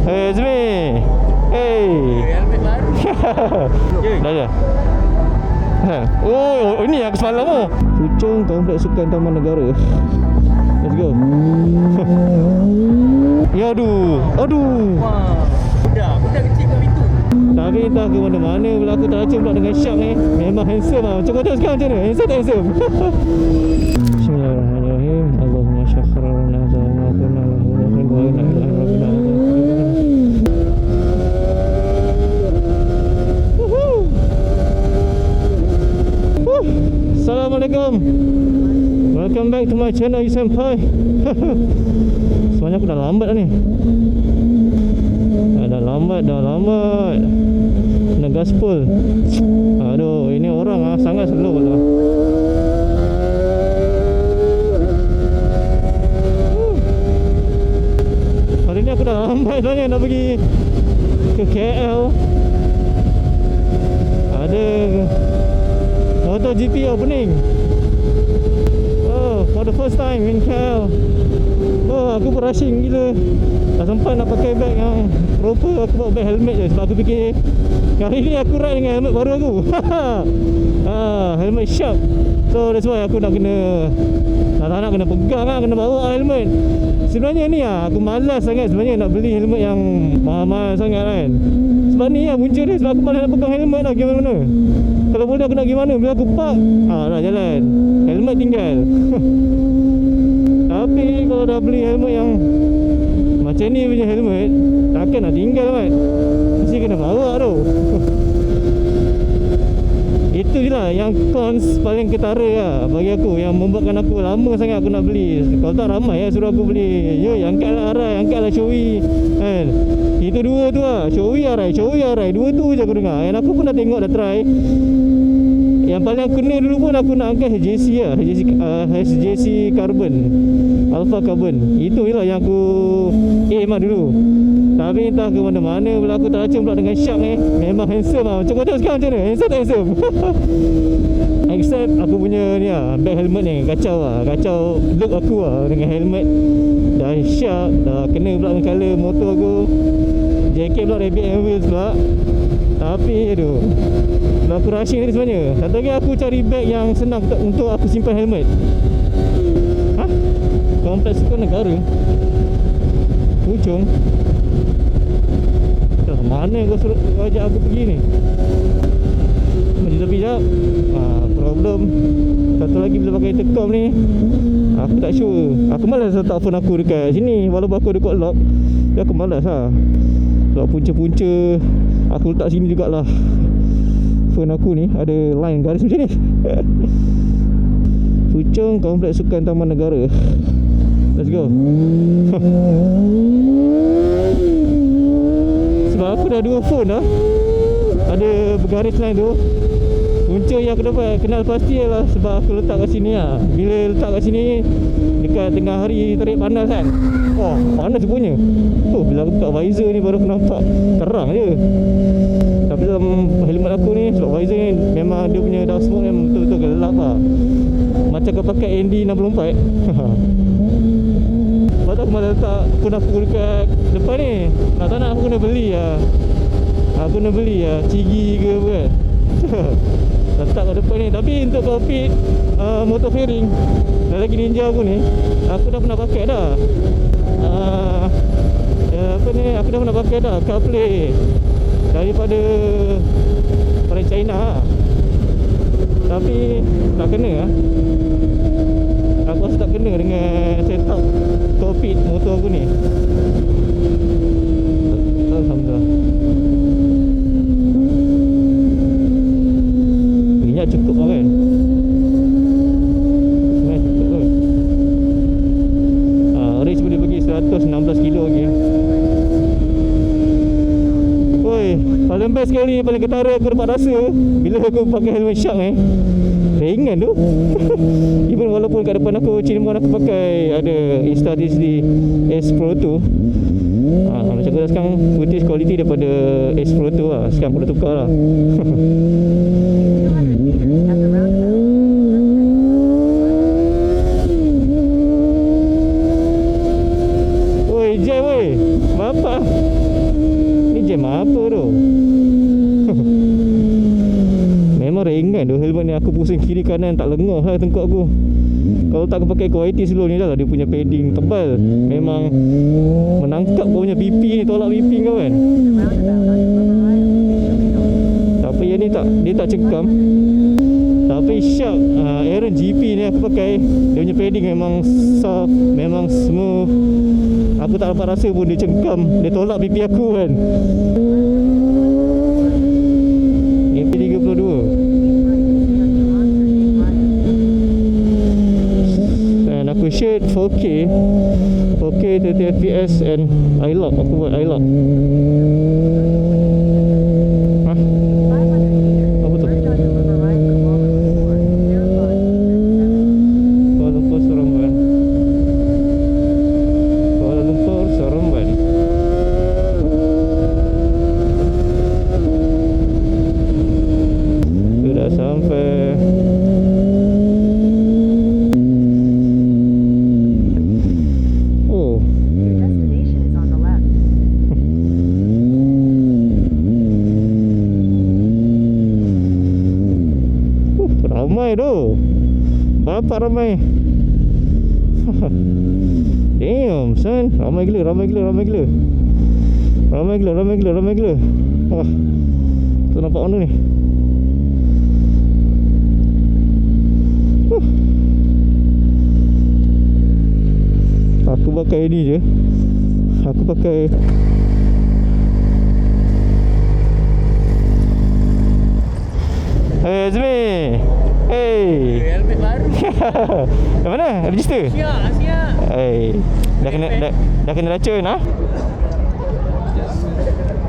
Hey Azmi. Hey. Helmet baru. Dah ya. Oh, ini yang semalam tu. Puchong Kompleks Sukan Taman Negara. Let's go. Ya aduh. Wah. Budak kecil kat pintu. Tapi entah ke mana-mana pula aku teracun pula dengan Shark ni. Memang handsome lah. Macam kau tengok sekarang macam mana? Handsome tak handsome? Bismillahirrahmanirrahim. Allahumma syakharana zama kunna lahu wa inna ilaihi raji'un. Assalamualaikum. Welcome back to my channel, Senpai. Sebenarnya aku dah lambat dah ni. Dah lambat. Kena gaspol. Aduh, ini orang sangat slow lah. Hari ni aku dah lambat sebenarnya nak pergi ke KL. Ada MotoGP opening. Oh, for the first time in KL. Oh, aku rushing gila. Tak sempat nak pakai bag yang proper. Aku bawa bag helmet je sebab aku fikir kali ni aku ride dengan helmet baru aku. Helmet Shark. So that's why aku nak kena nak kena pegang lah, kena bawa helmet. Sebenarnya ni aku malas sangat sebenarnya nak beli helmet yang mahal-mahal sangat kan. Sebab ni punca dia, sebab aku malas nak pegang helmet lah gimana. Kalau boleh aku nak gimana, bila aku park nak jalan, helmet tinggal. Tapi kalau dah beli helmet yang macam ni punya helmet, takkan nak tinggal kan. Mesti kena bawa tu. Itu je lah yang cons paling ketara lah bagi aku, yang membuatkan aku lama sangat aku nak beli. Kalau tak ramai suruh aku beli. Ya, angkatlah Arai, angkatlah Shoei kan. Itu dua tu lah, Shoei Arai. Dua tu je aku dengar. Dan aku pun dah tengok, dah try. Yang paling aku kena dulu pun aku nak angkat HJC lah, HJC Carbon, Alpha Carbon. Itu je lah yang aku aim lah dulu. Tapi entah ke mana-mana pula aku teracun pula dengan Shark ni. Memang handsome lah. Macam kau tengok sekarang macam mana? Handsome tak handsome? Except aku punya ni lah, bag helmet ni kacau lah. Kacau look aku lah dengan helmet. Dah Shark, dah kena pula dengan colour motor aku. Jacket pula Rabbit and Wheels pula. Tapi aduh, aku rushing tadi sebenarnya. Satu lagi aku cari bag yang senang untuk aku simpan helmet. Kompleks Sukan Negara Puchong. Mana kau suruh ajak aku pergi ni? Macam tepi jap. Problem satu lagi bila pakai intercom ni, aku tak sure. Aku malas letak phone aku dekat sini. Walaupun aku ada code lock, tapi aku malas lah. Lock punca-punca aku letak sini jugalah. Phone aku ni ada line garis macam ni. Puchong Kompleks Sukan Taman Negara. Let's go. Sebab aku dah dua phone dah, ada bergaris line tu. Punca yang aku dapat kenal pasti lah sebab aku letak kat sini lah. Bila letak kat sini dekat tengah hari terik panas kan, panas punya. Bila aku buka visor ni baru aku nampak terang je. Tapi dalam helmet aku ni, sebab visor ni memang dia punya dark smoke yang betul-betul gelap lah. Macam kau pakai ND64. Lepas tu aku malah letak phone aku dekat depan ni. Nak tak nak aku kena beli lah. Aku kena beli lah Cigi ke apa kan. Letak kat depan ni. Tapi untuk cockpit motor fairing dah lagi Ninja aku ni, aku dah pernah pakai dah. Aku dah pernah pakai dah CarPlay daripada China lah. Tapi tak kena lah. Aku rasa tak kena dengan setup cockpit motor aku ni. Alhamdulillah. Minyak cukup lah kan. Cukup kan. Range boleh pergi 116 kilo lagi. Oi, paling best sekali, paling ketara aku dapat rasa bila aku pakai helmet Shark ni. Ringan tu. Even walaupun kat depan aku Cinnamon aku pakai ada Insta3D S Pro 2. Macam aku dah sekarang footage quality daripada S Pro 2 lah. Sekarang aku dah tukar lah. Oi, jam oi. Bapak scam apa tu. Memang ringan tu helmet ni. Aku pusing kiri kanan tak lengah lah tengkuk aku. Kalau tak aku pakai quality sebelum ni dah lah. Dia punya padding tebal. Memang menangkap kau punya pipi ni. Tolak pipi kau kan. Tapi yang ni tak, dia tak cekam. Tapi sharp. Aaron GP ni aku pakai. Dia punya padding memang soft, memang smooth. Aku tak dapat rasa pun dia cengkam. Dia tolak pipi aku kan. MP32. Dan aku shoot 4K 30fps and iLock. Aku buat iLock. Hah? Apa tu? Kuala Lumpur Seremban. Kuala Lumpur Seremban. Sudah sampai. Oh, Your destination is on the left. ramai tu. Berapa ramai? Damn son. Ramai gila. Ramai gila. Wah, tu nampak mana ni? Aku pakai ni je. Aku pakai Hey Azmi. Hey. Helmet baru. Yang mana? Register? Siap. Hey. Dah kena racun ah?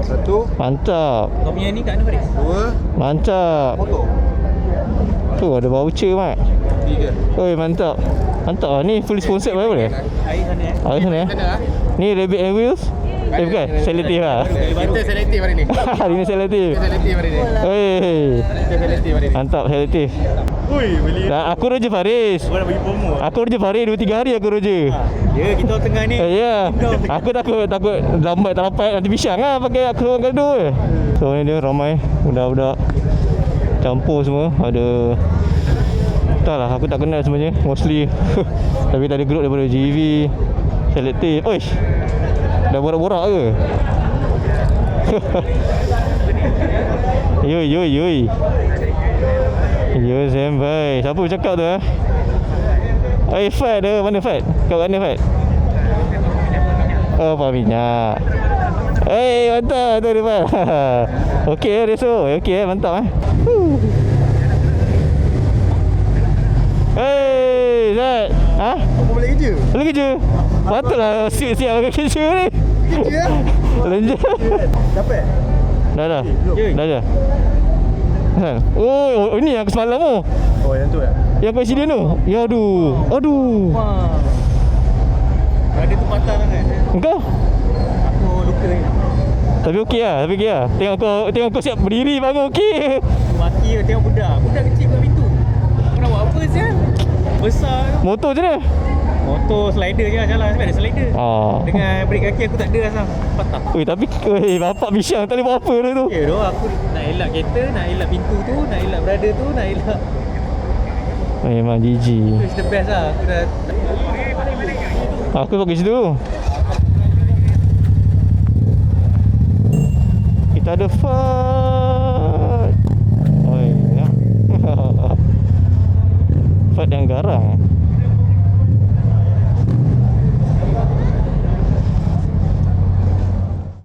Satu, Mantap. Kau punya ni kat mana Faris? dua, Mantap. motor. Tu ada voucher mat. Tiga. Oi mantap. Mantap lah. Ni full sponsored apa boleh? Air sana Ada sana eh. Mana lah? Ni Rabbit and Wheels. Bukan? Selektif lah. Kita selektif hari ni. Ini selektif. Kita selektif hari ni. Hei. Kita selektif hari ni. Mantap selektif. Ui, beli. Aku roja Faris. Kau nak bagi promo. Aku roja Faris 2-3 hari aku roja. Ya, kita orang tengah ni. Ya. Aku takut lambat tak dapat nanti pisang lah pakai aku orang gaduh je. So ni dia ramai budak-budak campur semua. Ada entahlah aku tak kenal sebenarnya mostly. Tapi tadi group daripada GV selektif. Oish. Dah borak-borak ke? Yoi. Yo Zembai. Siapa cakap tu eh? Fat dia. Mana Fat? Kau kat mana Fat? Oh, Pak Minyak. Mantap tu dia Fat. Okey Reso. Okey mantap Zat. Ha? Apa boleh kerja? Boleh kerja? Patutlah siap-siap pakai kerja ni. Kerja lah. Lenja. Dapat? Dah. Oh, ini yang semalam tu. Oh, yang tu ya? Yang kau insiden tu. Ya aduh. Wah. Ada tu patah sangat. Engkau? Aku luka ni. Tapi okey lah. Tengok kau siap berdiri bangun okey. Mati ke tengok budak. Budak kecil kat pintu. Kau nak buat apa sial? Besar tu. Motor je ni. Motor slider je lah jalan. Sebab ada slider. Dengan brake kaki aku tak ada asal. Patah. Tapi bapak Bishang tak boleh buat apa tu. Ya doh, aku nak elak kereta, nak elak pintu tu, nak elak brother tu, nak elak. Memang GG. It's the best lah. Aku dah. Aku pergi situ. Kita ada Fat. Fat yang garang.